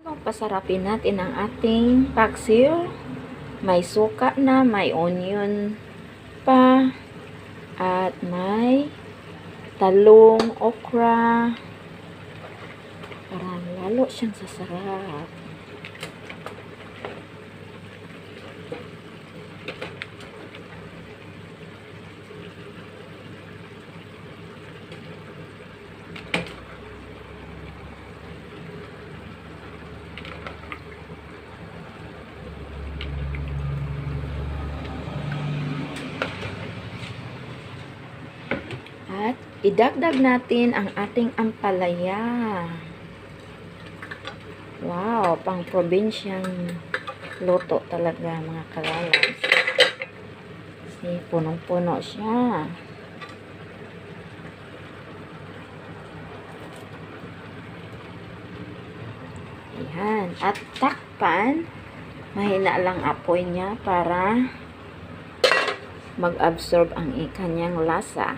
Pasarapin natin ang ating paksiw. May suka na, may onion pa, at may talong, okra. Parang lalo siyang sasarap. At idagdag natin ang ating ampalaya. Wow, pang probinsyang luto talaga mga kalalas. Kasi punong-puno siya. Ayan. At takpan. Mahina lang apoy niya para mag-absorb ang kanyang lasa.